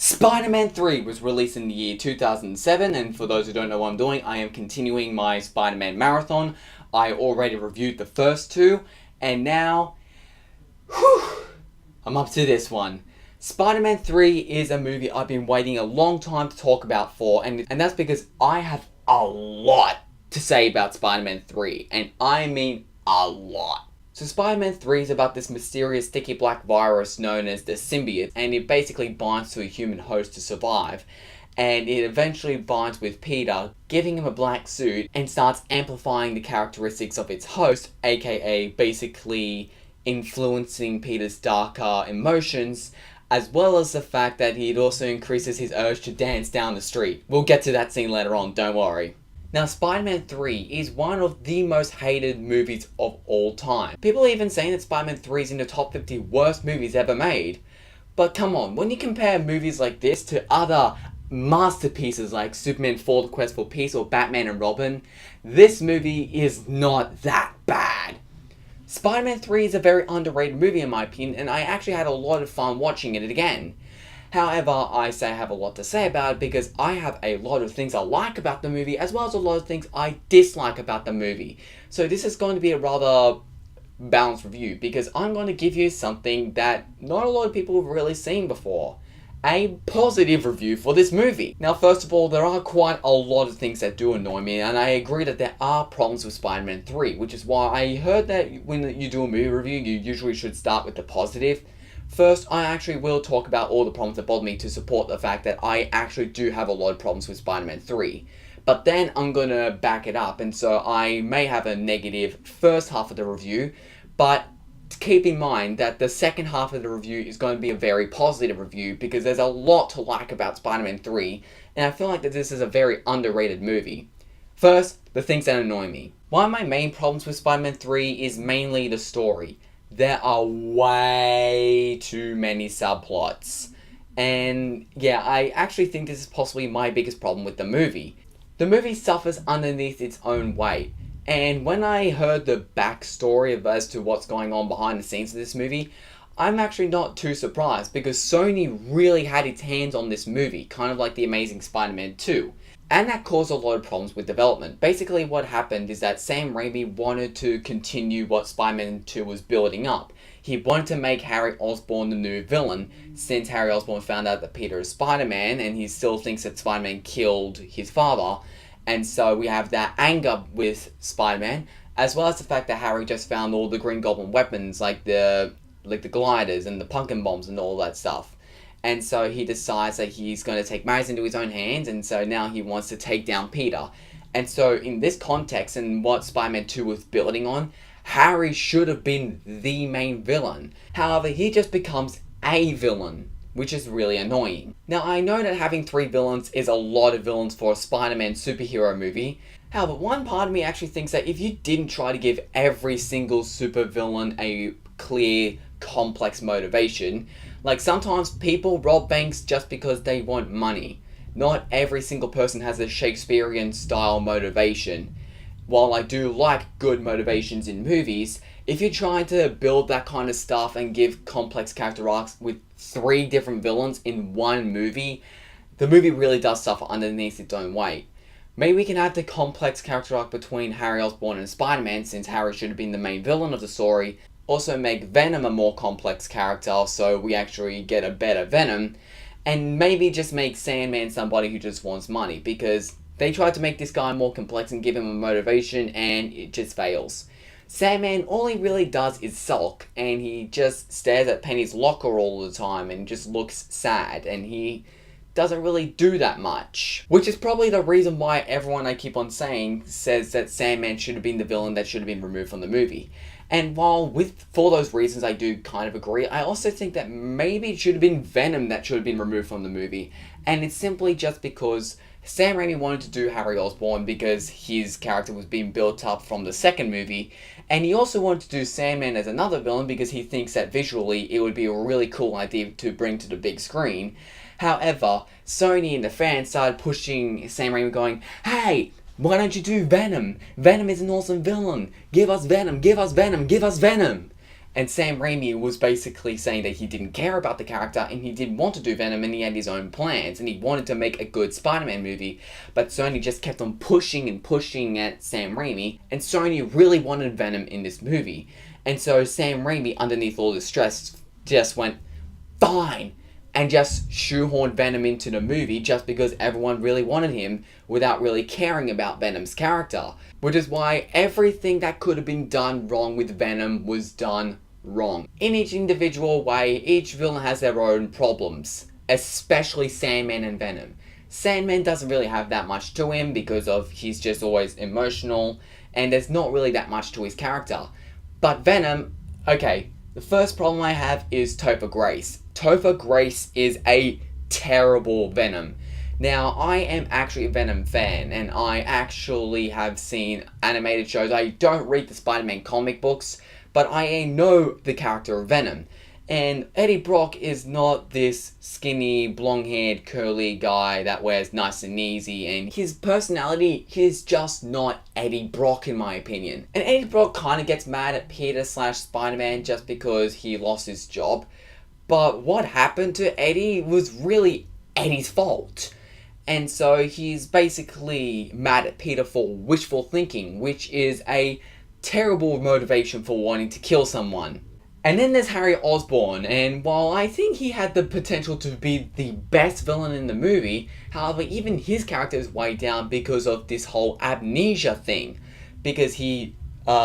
Spider-Man 3 was released in the year 2007, and for those who don't know what I'm doing, I am continuing my Spider-Man marathon. I already reviewed the first two, and now, I'm up to this one. Spider-Man 3 is a movie I've been waiting a long time to talk about for, and that's because I have a lot to say about Spider-Man 3, and I mean a lot. So Spider-Man 3 is about this mysterious sticky black virus known as the symbiote, and it basically binds to a human host to survive. And it eventually binds with Peter, giving him a black suit, and starts amplifying the characteristics of its host, aka basically influencing Peter's darker emotions, as well as the fact that it also increases his urge to dance down the street. We'll get to that scene later on, don't worry. Now, Spider-Man 3 is one of the most hated movies of all time. People are even saying that Spider-Man 3 is in the top 50 worst movies ever made. But come on, when you compare movies like this to other masterpieces like Superman 4: The Quest for Peace or Batman and Robin, this movie is not that bad. Spider-Man 3 is a very underrated movie in my opinion, and I actually had a lot of fun watching it again. However, I say I have a lot to say about it because I have a lot of things I like about the movie as well as a lot of things I dislike about the movie. So this is going to be a rather balanced review because I'm going to give you something that not a lot of people have really seen before. A positive review for this movie. Now, first of all, there are quite a lot of things that do annoy me, and I agree that there are problems with Spider-Man 3, which is why I heard that when you do a movie review, you usually should start with the positive. First, I actually will talk about all the problems that bother me to support the fact that I actually do have a lot of problems with Spider-Man 3. But then I'm going to back it up, and so I may have a negative first half of the review, but keep in mind that the second half of the review is going to be a very positive review because there's a lot to like about Spider-Man 3, and I feel like that this is a very underrated movie. First, the things that annoy me. One of my main problems with Spider-Man 3 is mainly the story. There are way too many subplots. And yeah, I actually think this is possibly my biggest problem with the movie. The movie suffers underneath its own weight. And when I heard the backstory as to what's going on behind the scenes of this movie, I'm actually not too surprised because Sony really had its hands on this movie, kind of like The Amazing Spider-Man 2. And that caused a lot of problems with development. Basically what happened is that Sam Raimi wanted to continue what Spider-Man 2 was building up. He wanted to make Harry Osborn the new villain, since Harry Osborn found out that Peter is Spider-Man and he still thinks that Spider-Man killed his father. And so we have that anger with Spider-Man, as well as the fact that Harry just found all the Green Goblin weapons like the gliders and the pumpkin bombs and all that stuff. And so he decides that he's going to take matters into his own hands, and so now he wants to take down Peter. And so in this context and what Spider-Man 2 was building on, Harry should have been the main villain. However, he just becomes a villain, which is really annoying. Now, I know that having 3 villains is a lot of villains for a Spider-Man superhero movie. However, one part of me actually thinks that if you didn't try to give every single supervillain a clear, complex motivation, like sometimes people rob banks just because they want money. Not every single person has a Shakespearean style motivation. While I do like good motivations in movies, if you're trying to build that kind of stuff and give complex character arcs with 3 different villains in one movie, the movie really does suffer underneath its own weight. Maybe we can have the complex character arc between Harry Osborn and Spider-Man, since Harry should have been the main villain of the story. Also make Venom a more complex character so we actually get a better Venom. And maybe just make Sandman somebody who just wants money, because they tried to make this guy more complex and give him a motivation and it just fails. Sandman, all he really does is sulk, and he just stares at Penny's locker all the time and just looks sad, and he doesn't really do that much. Which is probably the reason why everyone I keep on saying says that Sandman should have been the villain that should have been removed from the movie. And while for those reasons I do kind of agree, I also think that maybe it should have been Venom that should have been removed from the movie. And it's simply just because Sam Raimi wanted to do Harry Osborn because his character was being built up from the second movie, and he also wanted to do Sandman as another villain because he thinks that visually it would be a really cool idea to bring to the big screen. However, Sony and the fans started pushing Sam Raimi going, "Hey, why don't you do Venom? Venom is an awesome villain. Give us Venom, give us Venom, give us Venom." And Sam Raimi was basically saying that he didn't care about the character and he didn't want to do Venom and he had his own plans and he wanted to make a good Spider-Man movie, but Sony just kept on pushing and pushing at Sam Raimi, and Sony really wanted Venom in this movie. And so Sam Raimi, underneath all the stress, just went, fine, and just shoehorned Venom into the movie just because everyone really wanted him without really caring about Venom's character. Which is why everything that could have been done wrong with Venom was done wrong. In each individual way, each villain has their own problems, especially Sandman and Venom. Sandman doesn't really have that much to him because of he's just always emotional and there's not really that much to his character. But Venom, okay, the first problem I have is Topher Grace. Topher Grace is a terrible Venom. Now, I am actually a Venom fan, and I actually have seen animated shows. I don't read the Spider-Man comic books, but I know the character of Venom. And Eddie Brock is not this skinny, blonde-haired, curly guy that wears nice and easy, and his personality is just not Eddie Brock in my opinion. And Eddie Brock kind of gets mad at Peter/Spider-Man just because he lost his job. But what happened to Eddie was really Eddie's fault. And so he's basically mad at Peter for wishful thinking, which is a terrible motivation for wanting to kill someone. And then there's Harry Osborn, and while I think he had the potential to be the best villain in the movie, however, even his character is weighed down because of this whole amnesia thing. Because he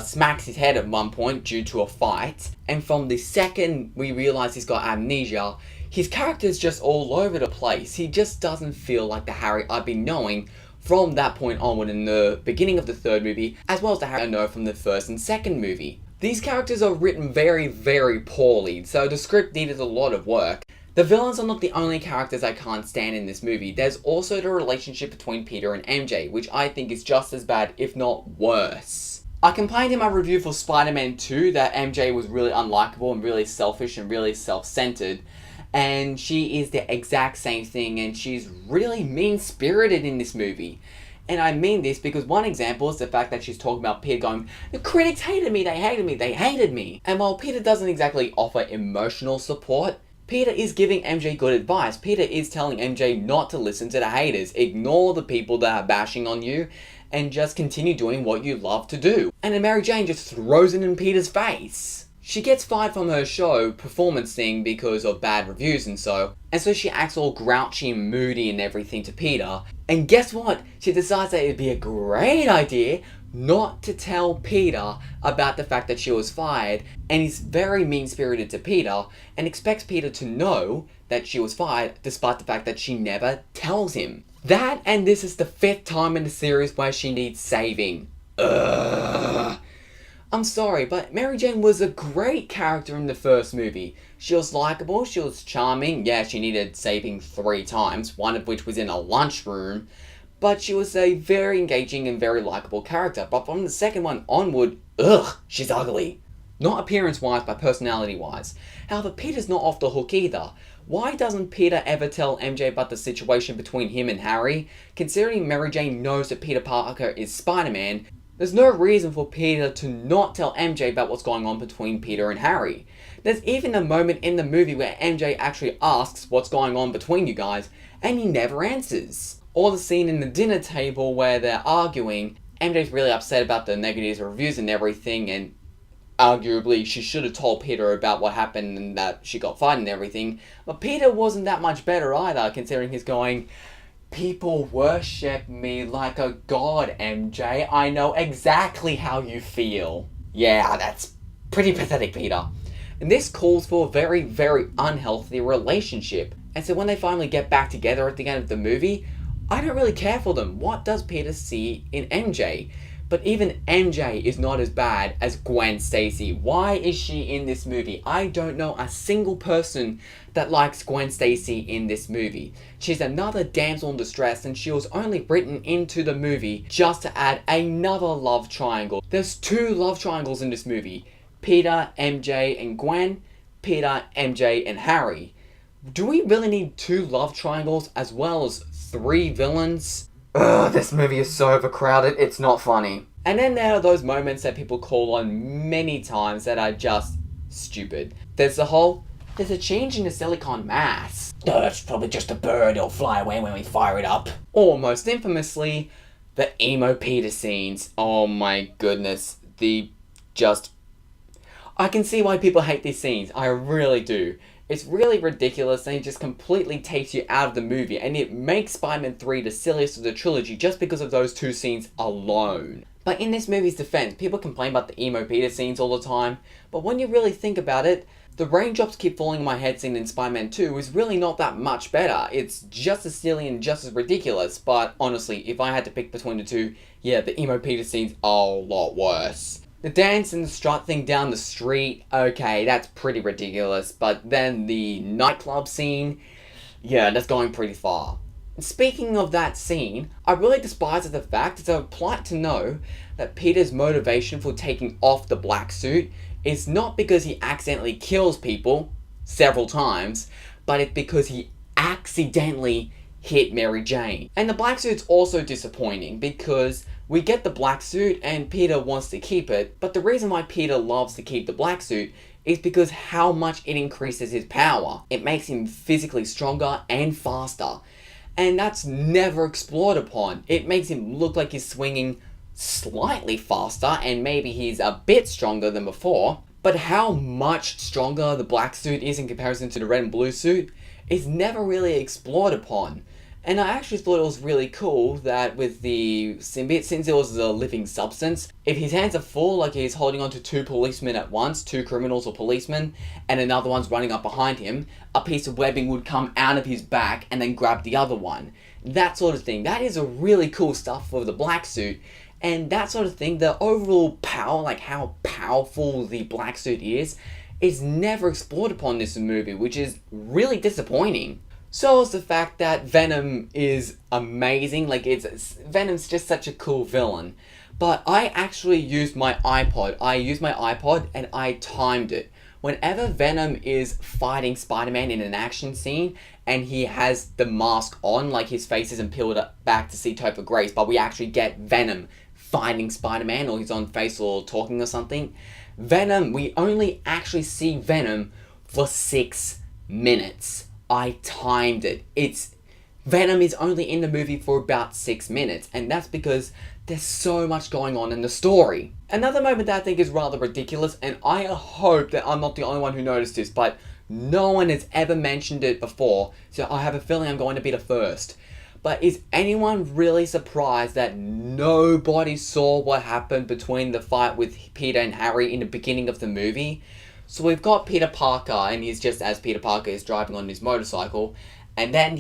smacks his head at one point due to a fight, and from the second we realize he's got amnesia, his character's just all over the place. He just doesn't feel like the Harry I've been knowing from that point onward in the beginning of the third movie, as well as the Harry I know from the first and second movie. These characters are written very, very poorly, so the script needed a lot of work. The villains are not the only characters I can't stand in this movie. There's also the relationship between Peter and MJ, which I think is just as bad, if not worse. I complained in my review for Spider-Man 2 that MJ was really unlikable and really selfish and really self-centered. And she is the exact same thing, and she's really mean-spirited in this movie. And I mean this because one example is the fact that she's talking about Peter going, the critics hated me, they hated me, they hated me. And while Peter doesn't exactly offer emotional support, Peter is giving MJ good advice. Peter is telling MJ not to listen to the haters, ignore the people that are bashing on you, and just continue doing what you love to do. And then Mary Jane just throws it in Peter's face. She gets fired from her show performance thing because of bad reviews and so she acts all grouchy and moody and everything to Peter. And guess what? She decides that it'd be a great idea not to tell Peter about the fact that she was fired, and is very mean-spirited to Peter and expects Peter to know that she was fired despite the fact that she never tells him. That, and this is the 5th time in the series where she needs saving. Ugh. I'm sorry, but Mary Jane was a great character in the first movie. She was likable, she was charming, yeah, she needed saving 3 times, one of which was in a lunchroom, but she was a very engaging and very likable character. But from the second one onward, ugh, she's ugly. Not appearance-wise, but personality-wise. However, Peter's not off the hook either. Why doesn't Peter ever tell MJ about the situation between him and Harry? Considering Mary Jane knows that Peter Parker is Spider-Man, there's no reason for Peter to not tell MJ about what's going on between Peter and Harry. There's even a moment in the movie where MJ actually asks what's going on between you guys, and he never answers. Or the scene in the dinner table where they're arguing, MJ's really upset about the negative reviews and everything, and arguably she should have told Peter about what happened and that she got fired and everything, but Peter wasn't that much better either, considering he's going, people worship me like a god, MJ. I know exactly how you feel. Yeah, that's pretty pathetic, Peter. And this calls for a very, very unhealthy relationship. And so when they finally get back together at the end of the movie, I don't really care for them. What does Peter see in MJ? But even MJ is not as bad as Gwen Stacy. Why is she in this movie? I don't know a single person that likes Gwen Stacy in this movie. She's another damsel in distress, and she was only written into the movie just to add another love triangle. There's 2 love triangles in this movie. Peter, MJ, and Gwen. Peter, MJ, and Harry. Do we really need 2 love triangles as well as 3 villains? Ugh, this movie is so overcrowded, it's not funny. And then there are those moments that people call on many times that are just stupid. There's a change in the silicon mass. Oh, that's probably just a bird, it'll fly away when we fire it up. Or, most infamously, the Emo Peter Scenes. Oh my goodness. I can see why people hate these scenes. I really do. It's really ridiculous and it just completely takes you out of the movie, and it makes Spider-Man 3 the silliest of the trilogy just because of those two scenes alone. But in this movie's defense, people complain about the Emo Peter scenes all the time, but when you really think about it, the raindrops keep falling on my head scene in Spider-Man 2 is really not that much better. It's just as silly and just as ridiculous, but honestly, if I had to pick between the two, yeah, the Emo Peter scene's a lot worse. The dance and the strut thing down the street, okay, that's pretty ridiculous, but then the nightclub scene, yeah, that's going pretty far. And speaking of that scene, I really despise the fact it's a plight to know that Peter's motivation for taking off the black suit is not because he accidentally kills people several times, but it's because he accidentally hit Mary Jane. And the black suit's also disappointing because we get the black suit and Peter wants to keep it, but the reason why Peter loves to keep the black suit is because how much it increases his power. It makes him physically stronger and faster. And that's never explored upon. It makes him look like he's swinging slightly faster and maybe he's a bit stronger than before. But how much stronger the black suit is in comparison to the red and blue suit is never really explored upon. And I actually thought it was really cool that with the symbiote, since it was a living substance, if his hands are full, like he's holding on to two policemen at once, two criminals or policemen, and another one's running up behind him, a piece of webbing would come out of his back and then grab the other one. That sort of thing. That is a really cool stuff for the black suit. And that sort of thing, the overall power, like how powerful the black suit is never explored upon in this movie, which is really disappointing. So is the fact that Venom is amazing, Venom's just such a cool villain. But I actually used my iPod. And I timed it. Whenever Venom is fighting Spider-Man in an action scene, and he has the mask on, like his face isn't peeled back to see Topher Grace, but we actually get Venom fighting Spider-Man, or he's on face or talking or something. We only actually see Venom for 6 minutes. I timed it. Venom is only in the movie for about 6 minutes, and that's because there's so much going on in the story. Another moment that I think is rather ridiculous, and I hope that I'm not the only one who noticed this, but no one has ever mentioned it before, so I have a feeling I'm going to be the first. But is anyone really surprised that nobody saw what happened between the fight with Peter and Harry in the beginning of the movie? So we've got Peter Parker, and he's just as Peter Parker is driving on his motorcycle, and then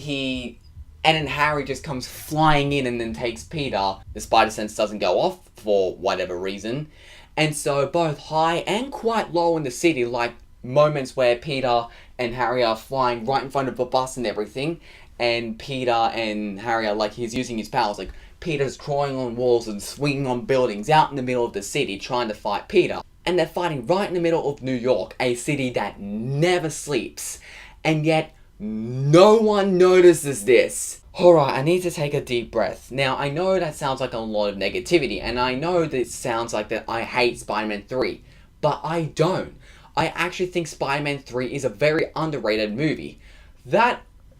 Harry just comes flying in and then takes Peter. The spider sense doesn't go off for whatever reason. And so both high and quite low in the city, like moments where Peter and Harry are flying right in front of a bus and everything, and Peter and Harry are he's using his powers, Peter's crawling on walls and swinging on buildings out in the middle of the city trying to fight Peter. And they're fighting right in the middle of New York, a city that never sleeps. And yet, no one notices this. Alright, I need to take a deep breath. Now, I know that sounds like a lot of negativity, and I know that it sounds like that I hate Spider-Man 3. But I don't. I actually think Spider-Man 3 is a very underrated movie.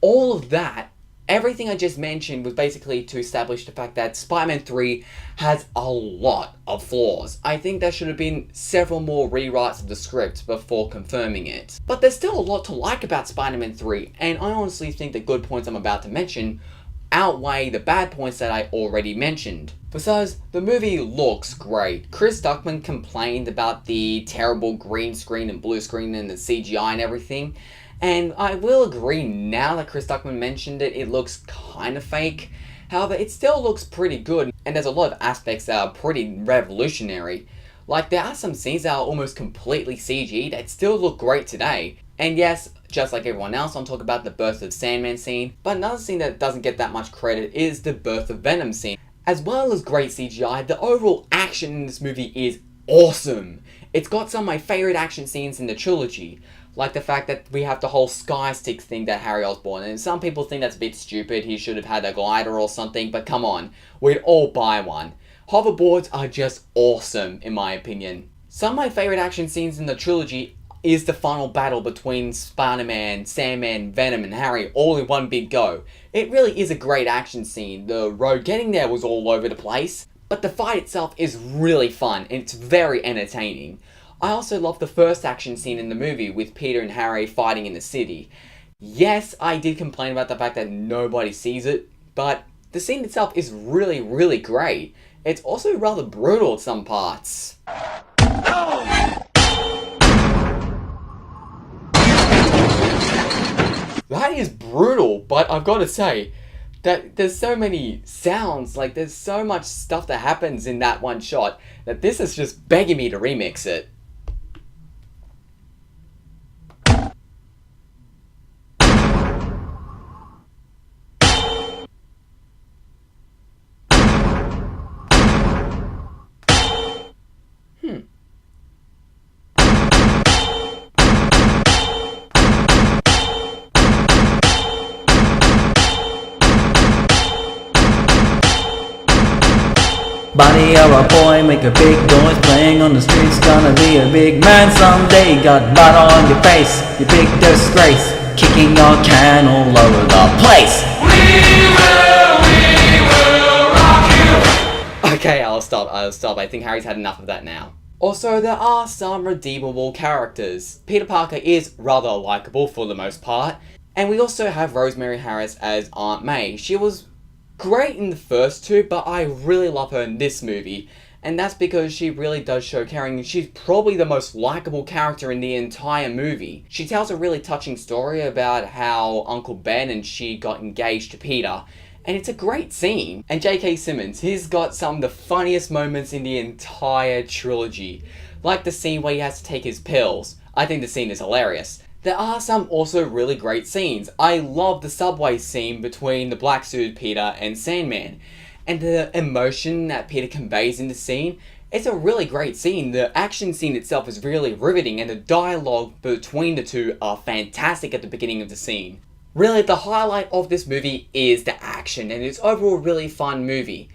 All of that, everything I just mentioned was basically to establish the fact that Spider-Man 3 has a lot of flaws. I think there should have been several more rewrites of the script before confirming it. But there's still a lot to like about Spider-Man 3, and I honestly think the good points I'm about to mention outweigh the bad points that I already mentioned. Besides, the movie looks great. Chris Duckman complained about the terrible green screen and blue screen and the CGI and everything. And I will agree, now that Chris Duckman mentioned it, it looks kind of fake. However, it still looks pretty good, and there's a lot of aspects that are pretty revolutionary. There are some scenes that are almost completely CG that still look great today. And yes, just like everyone else, I'm talking about the Birth of Sandman scene, but another scene that doesn't get that much credit is the Birth of Venom scene. As well as great CGI, the overall action in this movie is awesome. It's got some of my favorite action scenes in the trilogy. Like the fact that we have the whole sky stick thing that Harry Osborn, and some people think that's a bit stupid, he should have had a glider or something, but come on, we'd all buy one. Hoverboards are just awesome, in my opinion. Some of my favorite action scenes in the trilogy is the final battle between Spider-Man, Sandman, Venom, and Harry all in one big go. It really is a great action scene. The road getting there was all over the place, but the fight itself is really fun and it's very entertaining. I also love the first action scene in the movie with Peter and Harry fighting in the city. Yes, I did complain about the fact that nobody sees it, but the scene itself is really, really great. It's also rather brutal at some parts. That is brutal, but I've got to say that there's so many sounds, like there's so much stuff that happens in that one shot that this is just begging me to remix it. Body of a boy, make a big noise, playing on the streets, gonna be a big man someday. Got blood on your face, you big disgrace, kicking your can all over the place. We will rock you. Okay, I'll stop. I think Harry's had enough of that now. Also, there are some redeemable characters. Peter Parker is rather likable for the most part, and we also have Rosemary Harris as Aunt May. She was great in the first two, but I really love her in this movie, and that's because she really does show caring, and she's probably the most likable character in the entire movie. She tells a really touching story about how Uncle Ben and she got engaged to Peter, and it's a great scene. And J.K. Simmons, he's got some of the funniest moments in the entire trilogy, like the scene where he has to take his pills. I think the scene is hilarious. There are some also really great scenes. I love the subway scene between the black suited Peter and Sandman. And the emotion that Peter conveys in the scene, it's a really great scene. The action scene itself is really riveting, and the dialogue between the two are fantastic at the beginning of the scene. Really, the highlight of this movie is the action, and it's overall a really fun movie.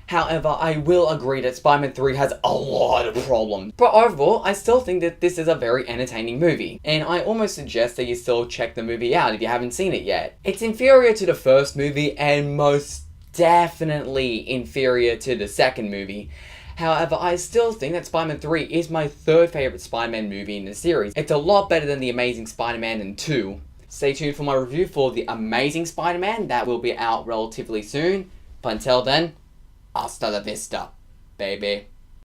However, I will agree that Spider-Man 3 has a lot of problems. But overall, I still think that this is a very entertaining movie. And I almost suggest that you still check the movie out if you haven't seen it yet. It's inferior to the first movie and most definitely inferior to the second movie. However, I still think that Spider-Man 3 is my third favorite Spider-Man movie in the series. It's a lot better than The Amazing Spider-Man and 2. Stay tuned for my review for The Amazing Spider-Man. That will be out relatively soon. But until then, hasta la vista, baby.